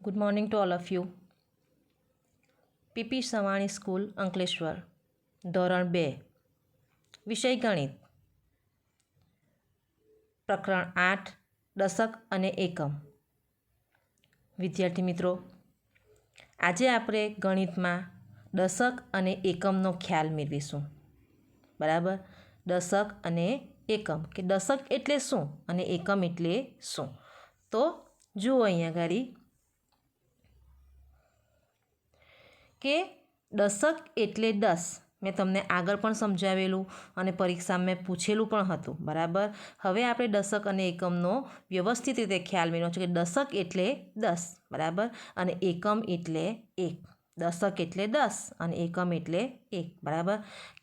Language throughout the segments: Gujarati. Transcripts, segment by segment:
Good morning to all of you. PP Savani school Ankleshwar ધોરણ 2 વિષય ગણિત પ્રકરણ 8 દશક અને એકમ. વિદ્યાર્થી મિત્રો, આજે આપણે ગણિતમાં દશક અને એકમનો ખ્યાલ મેળવીશું. બરાબર? દશક અને એકમ કે દશક એટલે શું અને એકમ એટલે શું. તો જુઓ અહીંયા ગાડી કે દશક એટલે 10. મેં તમને આગળ પણ સમજાવેલું અને પરીક્ષામાં મેં પૂછેલું પણ હતું. બરાબર? હવે આપણે દશક અને એકમનો વ્યવસ્થિત રીતે ખ્યાલ મેળવવાનો છે કે દશક એટલે 10. બરાબર? અને એકમ એટલે 1. દશક એટલે 10 અને એકમ એટલે 1. બરાબર?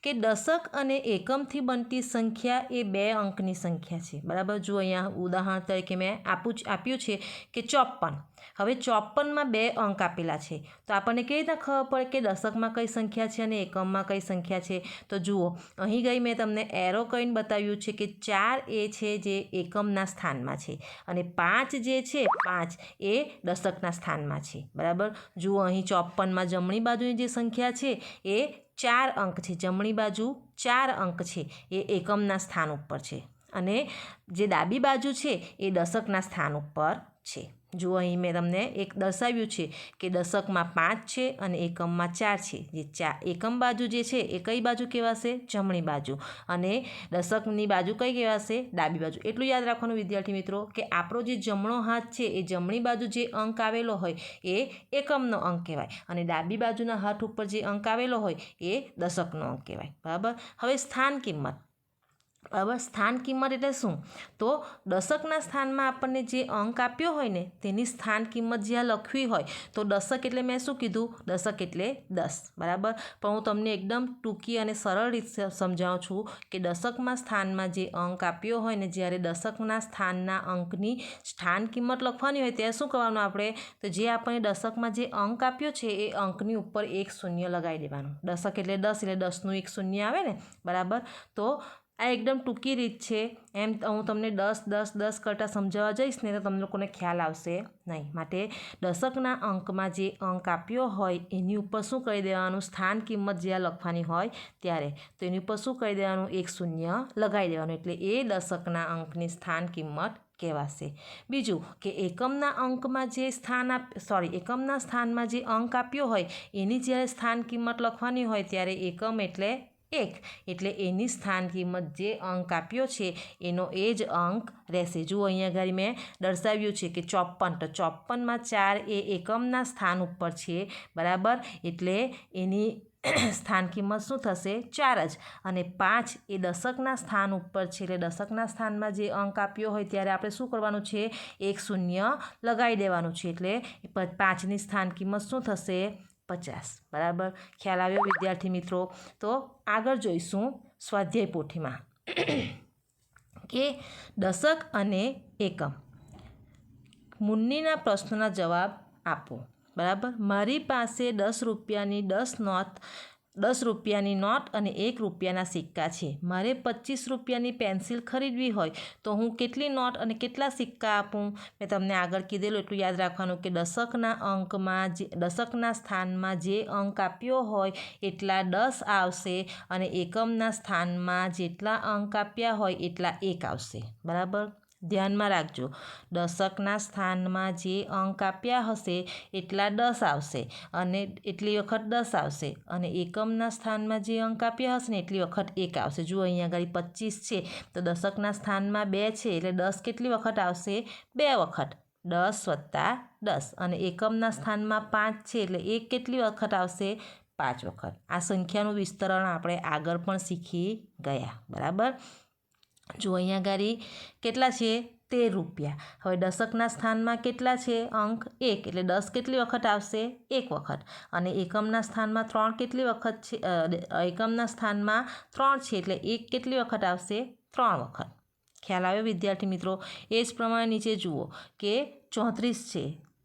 કે દશક અને એકમથી બનતી સંખ્યા એ 2 અંકની સંખ્યા છે. બરાબર? જો અહીંયા ઉદાહરણ તરીકે મેં આપ્યું છે કે 54. હવે 54માં 2 અંક આપેલા છે, તો આપણને કેવી રીતના ખબર પડે કે દશકમાં કઈ સંખ્યા છે અને એકમમાં કઈ સંખ્યા છે. તો જુઓ, અહીં ગઈ મેં તમને એરો કરીને બતાવ્યું છે કે 4 એ છે જે એકમના સ્થાનમાં છે અને 5 જે છે 5 એ દશકના સ્થાનમાં છે. બરાબર? જુઓ, અહીં 54માં જમણી બાજુની જે સંખ્યા છે એ 4 અંક છે. જમણી બાજુ 4 અંક છે એ એકમના સ્થાન ઉપર છે અને જે ડાબી બાજુ છે એ દશકના સ્થાન ઉપર છે. જુઓ, અહીં મેં તમને એક દર્શાવ્યું છે કે દશકમાં 5 છે અને એકમમાં 4 છે. જે એકમ બાજુ જે છે એ કઈ બાજુ કહેવાશે? જમણી બાજુ. અને દશકની બાજુ કઈ કહેવાશે? ડાબી બાજુ. એટલું યાદ રાખવાનું વિદ્યાર્થી મિત્રો કે આપણો જે જમણો હાથ છે એ જમણી બાજુ જે અંક આવેલો હોય એ એકમનો અંક કહેવાય અને ડાબી બાજુના હાથ ઉપર જે અંક આવેલો હોય એ દશકનો અંક કહેવાય. બરાબર? હવે સ્થાન કિંમત. બરાબર? સ્થાન કિંમત એટલે શું? તો દશકના સ્થાનમાં આપણને જે અંક આપ્યો હોય ને તેની સ્થાન કિંમત જ્યાં લખવી હોય તો દશક એટલે મેં શું કીધું? દશક એટલે 10. બરાબર? પણ હું તમને એકદમ ટૂંકી અને સરળ રીતે સમજાવું છું કે દશકમાં સ્થાનમાં જે અંક આપ્યો હોય ને જ્યારે દશકના સ્થાનના અંકની સ્થાન કિંમત લખવાની હોય ત્યારે શું કરવાનું આપણે? તો જે આપણને દશકમાં જે અંક આપ્યો છે એ અંકની ઉપર 1 શૂન્ય લગાવી દેવાનું. દશક એટલે 10 એટલે 10નું 1 શૂન્ય આવે ને. બરાબર? તો આ એકદમ ટૂંકી રીત છે. એમ હું તમને 10 10 10 કરતાં સમજાવવા જઈશ ને તો તમને લોકોને ખ્યાલ આવશે નહીં. માટે દશકના અંકમાં જે અંક આપ્યો હોય એની ઉપર શું કરી દેવાનું? સ્થાન કિંમત જ્યાં લખવાની હોય ત્યારે તો એની ઉપર શું કરી દેવાનું? 1 શૂન્ય લગાવી દેવાનું. એટલે એ દશકના અંકની સ્થાન કિંમત કહેવાશે. બીજું કે એકમના અંકમાં જે એકમના સ્થાનમાં જે અંક આપ્યો હોય એની જ્યારે સ્થાન કિંમત લખવાની હોય ત્યારે એકમ એટલે 1 એટલે એની સ્થાન કિંમત જે અંક આપ્યો છે એનો એ જ અંક રહેશે. જુઓ, અહીંયા આગળ મેં દર્શાવ્યું છે કે 54. તો 54માં 4 એ એકમના સ્થાન ઉપર છે. બરાબર? એટલે એની સ્થાન કિંમત શું થશે? 4 જ. અને 5 એ દશકના સ્થાન ઉપર છે એટલે દશકના સ્થાનમાં જે અંક આપ્યો હોય ત્યારે આપણે શું કરવાનું છે? 1 શૂન્ય લગાવી દેવાનું છે. એટલે 5ની સ્થાન કિંમત શું થશે? 50. બરાબર? ખ્યાલ આવ્યો વિદ્યાર્થી મિત્રો? તો આગળ જોઈશું સ્વાધ્યાય પોથીમાં કે દશક અને એકમ. મુન્નીના પ્રશ્નોના જવાબ આપો. બરાબર? મારી પાસે 10 રૂપિયાની 10 રૂપિયાની નોટ અને 1 રૂપિયાના સિક્કા છે. મારે 25 રૂપિયાની પેન્સિલ ખરીદવી હોય તો હું કેટલી નોટ અને કેટલા સિક્કા આપું? મેં તમને આગળ કીધેલું એટલું યાદ રાખવાનું કે દશકના સ્થાનમાં જે અંક આપ્યો હોય એટલા 10 આવશે અને એકમના સ્થાનમાં જેટલા અંક આપ્યા હોય એટલા 1 આવશે. બરાબર? ધ્યાનમાં રાખજો, દશકના સ્થાનમાં જે અંક આપ્યા હશે એટલા 10 આવશે અને એટલી વખત 10 આવશે અને એકમના સ્થાનમાં જે અંક આપ્યા હશે ને એટલી વખત 1 આવશે. જુઓ, અહીંયા આગળ 25 છે તો દશકના સ્થાનમાં 2 છે એટલે 10 કેટલી વખત આવશે? 2 વખત. 10 + 10 અને એકમના સ્થાનમાં 5 છે એટલે 1 કેટલી વખત આવશે? 5 વખત. આ સંખ્યાનું વિસ્તરણ આપણે આગળ પણ શીખી ગયા. બરાબર? જો અહીંયા ગાડી કેટલા છે? 13 રૂપિયા. હવે દશકના સ્થાનમાં કેટલા છે અંક? 1 એટલે 10 કેટલી વખત આવશે? 1 વખત. અને એકમના સ્થાનમાં 3 કેટલી વખત છે? એકમના સ્થાનમાં 3 છે એટલે 1 કેટલી વખત આવશે? 3 વખત. ખ્યાલ આવ્યો વિદ્યાર્થી મિત્રો? એ જ પ્રમાણે નીચે જુઓ કે 34 છે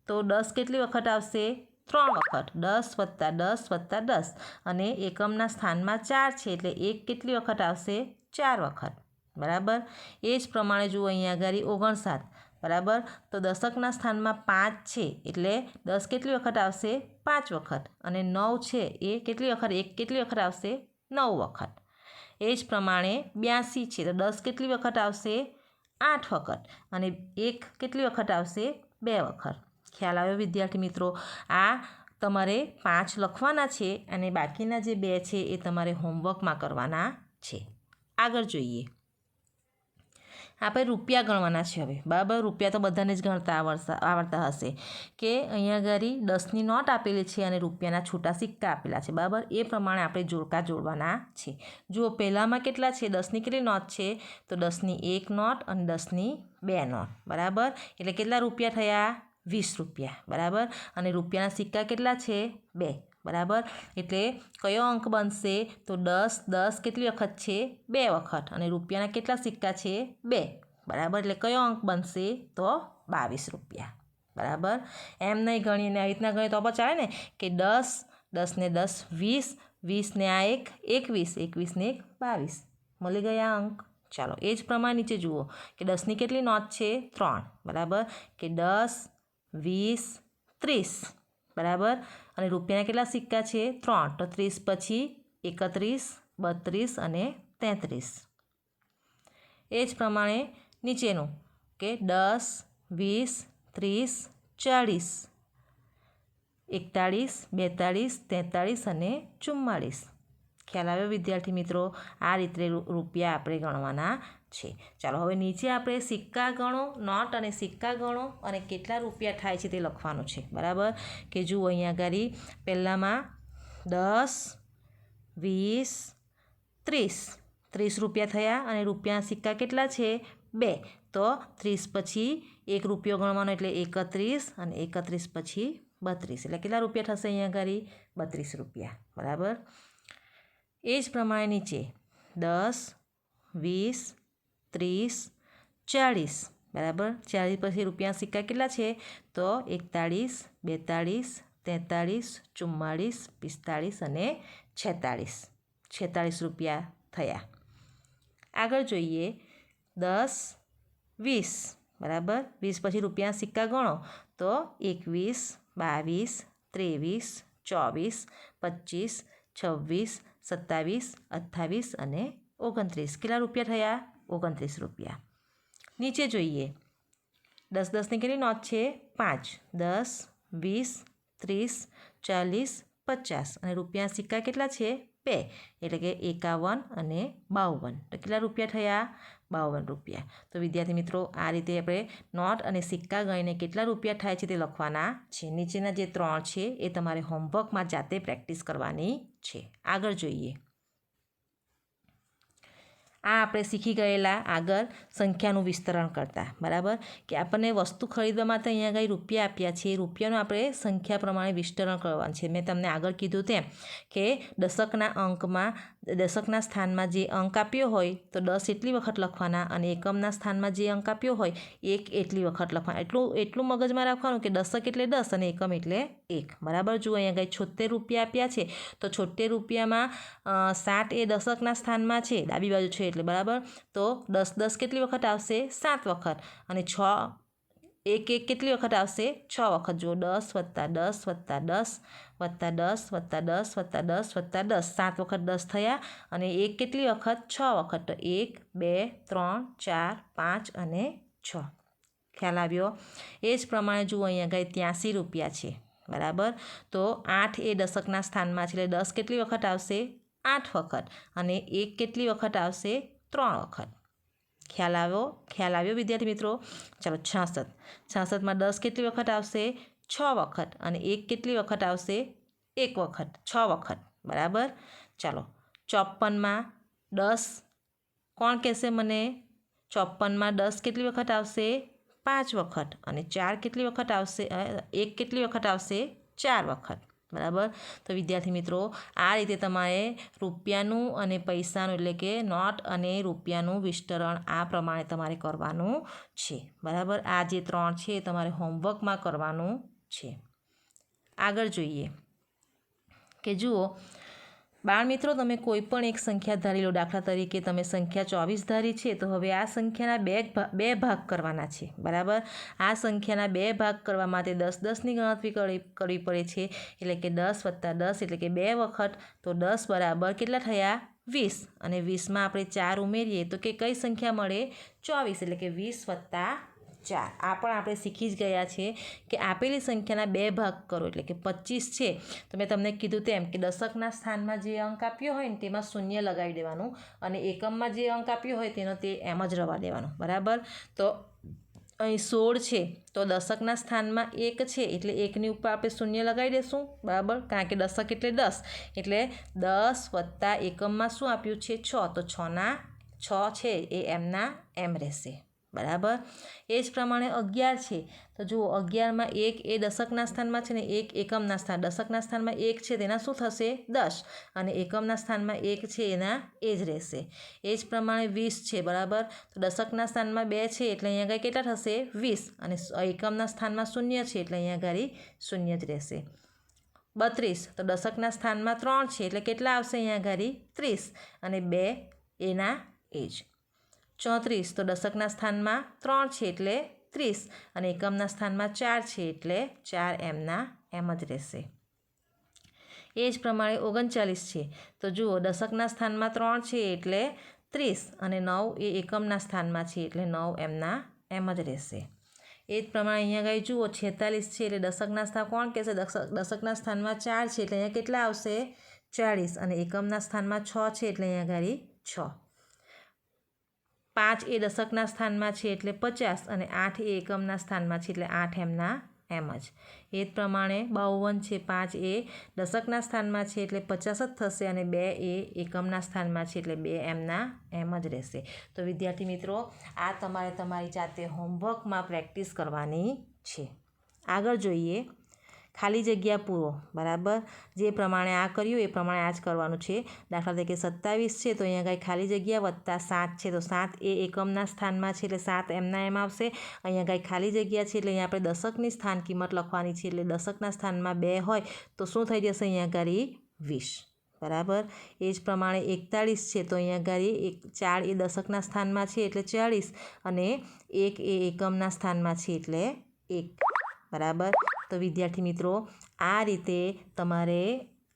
તો 10 કેટલી વખત આવશે? 3 વખત. 10 + 10 + 10 અને એકમના સ્થાનમાં 4 છે એટલે 1 કેટલી વખત આવશે? 4 વખત. બરાબર? એ જ પ્રમાણે જુઓ અહીંયા આગળ 59. બરાબર. તો દશકના સ્થાનમાં 5 છે એટલે 10 કેટલી વખત આવશે? 5 વખત. અને 9 છે એ કેટલી વખત? 1 કેટલી વખત આવશે? 9 વખત. એ જ પ્રમાણે 82 છે તો 10 કેટલી વખત આવશે? 8 વખત. અને 1 કેટલી વખત આવશે? 2 વખત. ખ્યાલ આવ્યો વિદ્યાર્થી મિત્રો? આ તમારે 5 લખવાના છે અને બાકીના જે 2 છે એ તમારે હોમવર્કમાં કરવાના છે. આગળ જોઈએ. આપણે રૂપિયા ગણવાના છે હવે. બરાબર. રૂપિયા તો બધાને જ ગણતા આવડતા હશે કે અહીંયા આગળ 10ની નોટ આપેલી છે અને રૂપિયાના છૂટા સિક્કા આપેલા છે. બરાબર. એ પ્રમાણે આપણે જોડકા જોડવાના છે. જુઓ પહેલામાં કેટલા છે? 10ની કેટલી નોટ છે? તો 10ની 1 નોટ અને 10ની 2 નોટ. બરાબર. એટલે કેટલા રૂપિયા થયા? 20 રૂપિયા. બરાબર. અને રૂપિયાના સિક્કા કેટલા છે? 2. બરાબર. એટલે કયો અંક બનશે? તો 10 10 કેટલી વખત છે? 2 વખત. અને રૂપિયાના કેટલા સિક્કા છે? 2. બરાબર. એટલે કયો અંક બનશે? તો 22 રૂપિયા. બરાબર. એમ નહીં ગણીને આવી રીતના ગણીએ તો પણ ચાલે ને કે 10 10 ને 10 20 20 ને આ 1 21 21 ને 1 22 મળી ગયા અંક. ચાલો એ જ પ્રમાણે નીચે જુઓ કે 10ની કેટલી નોટ છે? 3. બરાબર. કે 10 20 30. બરાબર. અને રૂપિયાના કેટલા સિક્કા છે? 3. તો 30 પછી 31 32 અને 33. એ જ પ્રમાણે નીચેનું કે 10 20 30 40 41 42 43 અને 44. ખ્યાલ આવ્યો વિદ્યાર્થી મિત્રો? આ રીતે રૂપિયા આપણે ગણવાના છે. ચાલો હવે નીચે આપણે સિક્કા ગણો, નોટ અને સિક્કા ગણો અને કેટલા રૂપિયા થાય છે તે લખવાનું છે. બરાબર. કે જુઓ અહીંયા આગળ પહેલાંમાં 10 20 30 30 રૂપિયા થયા અને રૂપિયાના સિક્કા કેટલા છે? 2. તો 30 પછી 1 રૂપિયો ગણવાનો એટલે 31 અને 31 પછી 32. એટલે કેટલા રૂપિયા થશે અહીંયા આગળ? 32 રૂપિયા. બરાબર. એ જ પ્રમાણે નીચે 10 20 30 40. બરાબર. 40 પછી રૂપિયાના સિક્કા કેટલા છે? તો 41 42 43 44 45 અને 46. 46 રૂપિયા થયા. આગળ જોઈએ 10 20. બરાબર. 20 પછી રૂપિયાના સિક્કા ગણો તો 21 22 23 24 25 26 27 28 અને 29. કેટલા રૂપિયા થયા? 29 રૂપિયા. નીચે જોઈએ 10 10ની કેટલી નોટ છે? 5. 10 20 30 40 50 અને રૂપિયાના સિક્કા કેટલા છે? 2. એટલે કે 51 અને 52. તો કેટલા રૂપિયા થયા? 52 રૂપિયા. તો વિદ્યાર્થી મિત્રો આ રીતે આપણે નોટ અને સિક્કા ગણીને કેટલા રૂપિયા થાય છે તે લખવાના છે. નીચેના જે 3 છે એ તમારે હોમવર્કમાં જાતે પ્રેક્ટિસ કરવાની છે. આગળ જોઈએ. આ આપણે શીખી ગયેલા આગળ સંખ્યાનું વિસ્તરણ કરતા. બરાબર. કે આપણને વસ્તુ ખરીદવા માટે અહીંયા આગળ રૂપિયા આપ્યા છે. રૂપિયાનું આપણે સંખ્યા પ્રમાણે વિસ્તરણ કરવાનું છે. મેં તમને આગળ કીધું તેમ કે દશકના અંકમાં દશકના સ્થાનમાં જે અંક આપ્યો હોય તો 10 એટલી વખત લખવાના અને એકમના સ્થાનમાં જે અંક આપ્યો હોય 1 એટલી વખત લખવાના. એટલું મગજમાં રાખવાનું કે દશક એટલે 10 અને એકમ એટલે 1. બરાબર. જુઓ અહીંયા આગળ 76 રૂપિયા આપ્યા છે તો 76 રૂપિયામાં 60 એ દશકના સ્થાનમાં છે, ડાબી બાજુ છે એટલે. બરાબર. તો 10 10 કેટલી વખત આવશે? 7 વખત. અને 6 1 1 કેટલી વખત આવશે? 6 વખત. જુઓ 10 + 10 + 10 + 10 + 10 + 10 + 10. 7 વખત 10 થયા અને 1 કેટલી વખત? 6 વખત. તો 1 2 3 4 5 અને 6. ખ્યાલ આવ્યો? એ જ પ્રમાણે જુઓ અહીંયા આગળ 83 રૂપિયા છે. બરાબર. તો 8 એ દશકના સ્થાનમાં છે એટલે 10 કેટલી વખત આવશે? 8 વખત. અને 1 કેટલી વખત આવશે? 3 વખત. ખ્યાલ આવ્યો વિદ્યાર્થી મિત્રો? ચાલો 66. 66માં 10 કેટલી વખત આવશે? 6 વખત. અને 1 કેટલી વખત આવશે? 1 વખત. 6 વખત. બરાબર. ચાલો 54માં 10 કોણ કહેશે મને? 54માં 10 કેટલી વખત આવશે? 5 વખત. અને 4 કેટલી વખત આવશે? 1 કેટલી વખત આવશે? 4 વખત. બરાબર. તો વિદ્યાર્થી મિત્રો આ રીતે તમારે રૂપિયાનું અને પૈસાનું એટલે કે નોટ અને રૂપિયાનું વિસ્તરણ આ પ્રમાણે તમારે કરવાનું છે. બરાબર. આ જે 3 છે એ તમારે હોમવર્કમાં કરવાનું છે. આગળ જોઈએ કે જુઓ બાળમિત્રો, તમે કોઈ પણ એક સંખ્યા ધારી લો. દાખલા તરીકે તમે સંખ્યા 24 ધારી છે, તો હવે આ સંખ્યાના બે ભાગ કરવાના છે. બરાબર. આ સંખ્યાના બે ભાગ કરવા માટે 10-10ની ગણતરી કરવી પડે છે. એટલે કે 10 + 10 એટલે કે 2 વખત. તો 10 બરાબર કેટલા થયા? 20. અને 20માં આપણે 4 ઉમેરીએ તો કે કઈ સંખ્યા મળે? 24. એટલે કે 20 + 4. આ પણ આપણે શીખી જ ગયા છે કે આપેલી સંખ્યાના બે ભાગ કરો એટલે કે 25 છે. તો મેં તમને કીધું તેમ કે દશકના સ્થાનમાં જે અંક આપ્યો હોય ને તેમાં શૂન્ય લગાવી દેવાનું, અને એકમમાં જે અંક આપ્યો હોય તેનો તે એમ જ રહેવા દેવાનો. બરાબર. તો અહીં 16 છે, તો દશકના સ્થાનમાં 1 છે એટલે 1ની ઉપર આપણે શૂન્ય લગાવી દઈશું. બરાબર. કારણ કે દશક એટલે 10. એટલે 10 + એકમમાં શું આપ્યું છે? 6. તો 6ના 6 છે એ એમના એમ રહેશે. બરાબર. એ જ પ્રમાણે 11 છે, તો જુઓ 11માં 1 એ દશકના સ્થાનમાં છે ને 1 એકમના સ્થાન. દશકના સ્થાનમાં 1 છે તેના શું થશે? 10. અને એકમના સ્થાનમાં 1 છે એના એ જ રહેશે. એ જ પ્રમાણે 20 છે. બરાબર. તો દશકના સ્થાનમાં 2 છે એટલે અહીંયા આગળ કેટલા થશે? 20. અને એકમના સ્થાનમાં 0 છે એટલે અહીંયા આગળ 0 જ રહેશે. 32. તો દશકના સ્થાનમાં 3 છે એટલે કેટલા આવશે? અહીંયા આગળ 30. અને 2 એના એ જ. 34. તો દશકના સ્થાનમાં 3 છે એટલે 30. અને એકમના સ્થાનમાં 4 છે એટલે 4 એમના એમ જ રહેશે. એ જ પ્રમાણે 39 છે, તો જુઓ દશકના સ્થાનમાં 3 છે એટલે 30. અને 9 એ એકમના સ્થાનમાં છે એટલે 9 એમના એમ જ રહેશે. એ જ પ્રમાણે અહીંયા આગળ જુઓ 46 છે એટલે દશકના સ્થાન કોણ કહેશે? દશકના સ્થાનમાં 4 છે એટલે અહીંયા કેટલા આવશે? 40. અને એકમના સ્થાનમાં 6 છે એટલે અહીંયા આગળ 6. 5 એ દશકના સ્થાનમાં છે એટલે 50. અને 8 એ એકમના સ્થાનમાં છે એટલે 8 એમના એમ જ. એ જ પ્રમાણે 52 છે. 5 એ દશકના સ્થાનમાં છે એટલે 50 જ થશે. અને 2 એ એકમના સ્થાનમાં છે એટલે 2 એમના એમ જ રહેશે. તો વિદ્યાર્થી મિત્રો, આ તમારે તમારી જાતે હોમવર્કમાં પ્રેક્ટિસ કરવાની છે. આગળ જોઈએ ખાલી જગ્યા પૂરો. બરાબર. જે પ્રમાણે આ કર્યું એ પ્રમાણે આ જ કરવાનું છે. દાખલા તરીકે 27 છે, તો અહીંયા આગળ ખાલી જગ્યા +7 છે, તો 7 એ એકમના સ્થાનમાં છે એટલે 7 એમના એમ આવશે. અહીંયા આગળ ખાલી જગ્યા છે એટલે અહીંયા આપણે દશકની સ્થાન કિંમત લખવાની છે. એટલે દશકના સ્થાનમાં 2 હોય તો શું થઈ જશે? અહીંયા આગળ 20. બરાબર. એ જ પ્રમાણે 41 છે, તો અહીંયા આગળ 4 એ દશકના સ્થાનમાં છે એટલે 40. અને 1 એ એકમના સ્થાનમાં છે એટલે 1. બરાબર. તો વિદ્યાર્થી મિત્રો, આ રીતે તમારે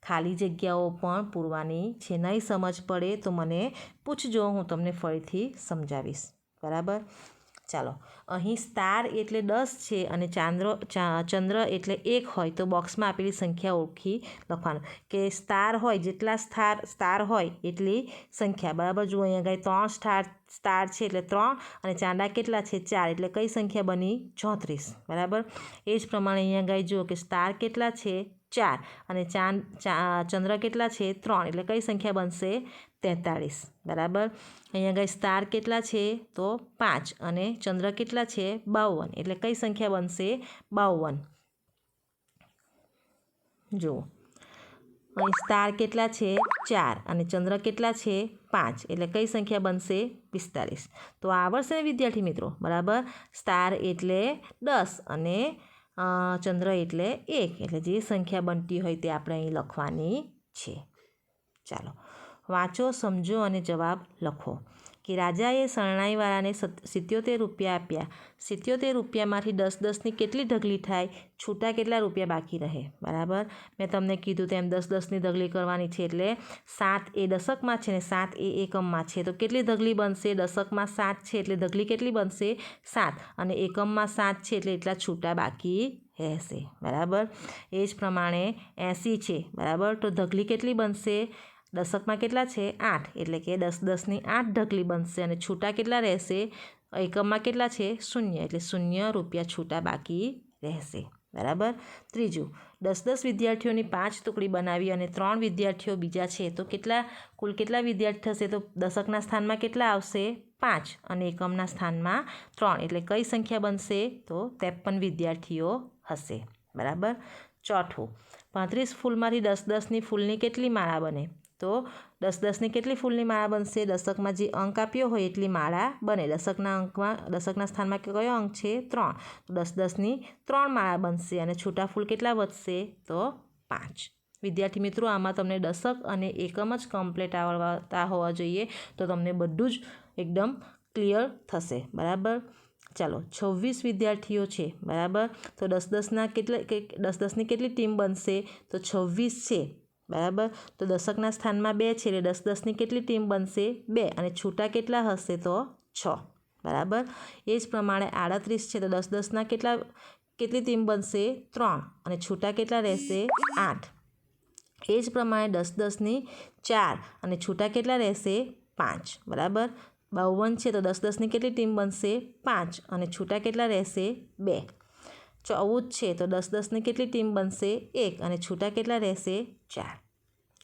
ખાલી જગ્યાઓ પણ પૂરવાની છે. નહીં સમજ પડે તો મને પૂછજો, હું તમને ફરીથી સમજાવીશ. બરાબર. ચાલો, અહીં સ્ટાર એટલે 10 છે અને ચંદ્ર એટલે 1 હોય તો બોક્સમાં આપેલી સંખ્યા ઓળખી લખવાનું કે સ્ટાર હોય જેટલા સ્ટાર હોય એટલી સંખ્યા. બરાબર. જુઓ અહીંયા આગળ 3 સ્ટાર છે એટલે 3. અને ચાંદા કેટલા છે? 4. એટલે કઈ સંખ્યા બની? 34. બરાબર. એ જ પ્રમાણે અહીંયા આગળ જુઓ કે સ્ટાર કેટલા છે? 4. અને ચંદ્ર કેટલા છે? 3. એટલે કઈ સંખ્યા બનશે? 43. બરાબર. અહીંયા આગળ સ્ટાર કેટલા છે? તો 5. અને ચંદ્ર કેટલા છે? 52. એટલે કઈ સંખ્યા બનશે? 52. જુઓ અહીં સ્ટાર કેટલા છે? 4. અને ચંદ્ર કેટલા છે? 5. એટલે કઈ સંખ્યા બનશે? 45. તો આવડશે ને વિદ્યાર્થી મિત્રો? બરાબર. સ્ટાર એટલે 10 અને ચંદ્ર એટલે 1. એટલે જે સંખ્યા બનતી હોય તે આપણે અહીં લખવાની છે. ચાલો, વાંચો, સમજો અને જવાબ લખો. કે રાજાએ શરણાઈવાળાને 77 રૂપિયા આપ્યા. 77 રૂપિયામાંથી 10-10ની કેટલી ઢગલી થાય? છૂટા કેટલા રૂપિયા બાકી રહે? બરાબર. મેં તમને કીધું તેમ 10-10ની ઢગલી કરવાની છે. એટલે 7 એ દશકમાં છે ને 7 એ એકમમાં છે, તો કેટલી ઢગલી બનશે? દશકમાં 7 છે એટલે ઢગલી કેટલી બનશે? 7. અને એકમમાં 7 છે એટલે એટલા છૂટા બાકી રહેશે. બરાબર. એ જ પ્રમાણે 80 છે. બરાબર. તો ઢગલી કેટલી બનશે? દશકમાં કેટલા છે? 8. એટલે કે 10-10ની 8 ઢગલી બનશે. અને છૂટા કેટલા રહેશે? એકમમાં કેટલા છે? 0. એટલે 0 રૂપિયા છૂટા બાકી રહેશે. બરાબર. ત્રીજું, 10-10 વિદ્યાર્થીઓની 5 ટુકડી બનાવી અને 3 વિદ્યાર્થીઓ બીજા છે, તો કુલ કેટલા વિદ્યાર્થી થશે? તો દશકના સ્થાનમાં કેટલા આવશે? 5. અને એકમના સ્થાનમાં 3. એટલે કઈ સંખ્યા બનશે? તો 53 વિદ્યાર્થીઓ હશે. બરાબર. ચોથું, 35 ફૂલમાંથી 10-10ની ફૂલની કેટલી માળા બને? તો 10-10ની કેટલી ફૂલની માળા બનશે? દશકમાં જે અંક આપ્યો હોય એટલી માળા બને. દશકના સ્થાનમાં કયો અંક છે? 3. તો 10-10ની 3 માળા બનશે. અને છૂટા ફૂલ કેટલા વધશે? તો 5. વિદ્યાર્થી મિત્રો, આમાં તમને દશક અને એકમ જ કમ્પ્લીટ આવડતા હોવા જોઈએ તો તમને બધું જ એકદમ ક્લિયર થશે. બરાબર. ચાલો, 26 વિદ્યાર્થીઓ છે. બરાબર. તો 10-10ની કેટલી ટીમ બનશે? તો 26 છે. બરાબર. તો દશકના સ્થાનમાં 2 છે એટલે 10-10ની કેટલી ટીમ બનશે? 2. અને છૂટા કેટલા હશે? તો 6. બરાબર. એ જ પ્રમાણે 38 છે તો 10-10ના કેટલી ટીમ બનશે? 3. અને છૂટા કેટલા રહેશે? 8. એ જ પ્રમાણે 10-10ની 4 અને છૂટા કેટલા રહેશે? 5. બરાબર. 52 છે તો 10-10ની કેટલી ટીમ બનશે? 5. અને છૂટા કેટલા રહેશે? 2. 14 છે તો 10-10ની કેટલી ટીમ બનશે? 1. અને છૂટા કેટલા રહેશે? 4.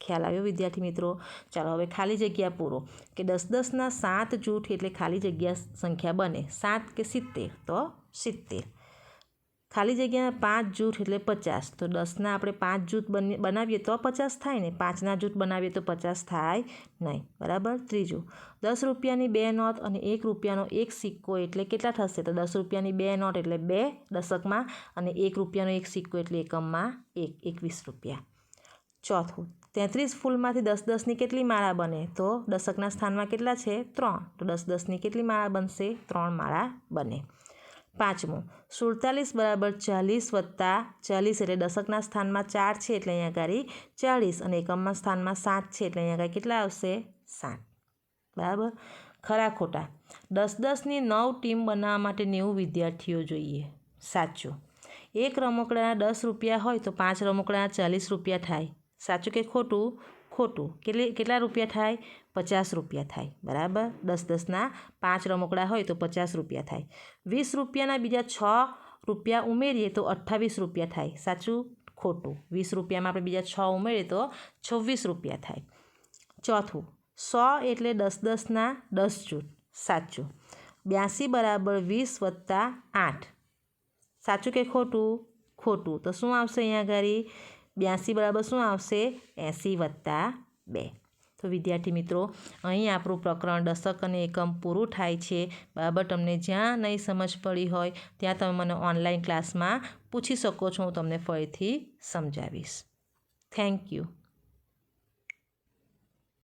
ખ્યાલ આવ્યો વિદ્યાર્થી મિત્રો? ચાલો, હવે ખાલી જગ્યા પૂરો કે 10-10ના 7 જૂથ એટલે ખાલી જગ્યા સંખ્યા બને 7 કે 70? તો 70. ખાલી જગ્યાના 5 જૂથ એટલે 50. તો 10ના આપણે 5 જૂથ બનાવીએ તો 50 થાય ને. 5ના જૂથ બનાવીએ તો 50 થાય નહીં. બરાબર. ત્રીજું, 10 રૂપિયાની 2 નોટ અને 1 રૂપિયાનો 1 સિક્કો એટલે કેટલા થશે? તો 10 રૂપિયાની 2 નોટ એટલે 2 દશકમાં અને 1 રૂપિયાનો 1 સિક્કો એટલે એકમમાં 21 રૂપિયા. ચોથું, 33 ફૂલમાંથી 10-10ની કેટલી માળા બને? તો દશકના સ્થાનમાં કેટલા છે? 3. તો 10-10ની કેટલી માળા બનશે? 3 માળા બને. પાંચમું, 47 બરાબર 40 વત્તા 40 એટલે દશકના સ્થાનમાં 4 છે એટલે અહીંયા આગળ 40 અને એકમના સ્થાનમાં 7 છે એટલે અહીંયા આગળ કેટલા આવશે? 7. બરાબર. ખરા ખોટા? 10-10ની 9 ટીમ બનાવવા માટે 90 વિદ્યાર્થીઓ જોઈએ. સાચું. એક રમકડાના 10 રૂપિયા હોય તો 5 રમકડાના 40 રૂપિયા થાય. સાચું કે ખોટું? ખોટું. કેટલા રૂપિયા થાય? 50 રૂપિયા થાય. બરાબર. 10-10ના 5 રમકડા હોય તો 50 રૂપિયા થાય. 20 રૂપિયાના બીજા 6 રૂપિયા ઉમેરીએ તો 28 રૂપિયા થાય. સાચું? ખોટું. 20 રૂપિયામાં આપણે બીજા 6 ઉમેરીએ તો 26 રૂપિયા થાય. ચોથું, 100 એટલે 10-10ના 10 જૂથ. સાચું. 82 બરાબર 20 વત્તા 8. સાચું કે ખોટું? ખોટું. તો શું આવશે અહીંયા આગળ? 82 બરાબર શું આવશે? 80 વત્તા 2. તો વિદ્યાર્થી મિત્રો, અહીં આપણું પ્રકરણ દશક અને એકમ પૂરું થાય છે. બરાબર. તમને જ્યાં નહીં સમજ પડી હોય ત્યાં તમે મને ઓનલાઈન ક્લાસમાં પૂછી શકો છો. હું તમને ફરીથી સમજાવીશ. Thank you.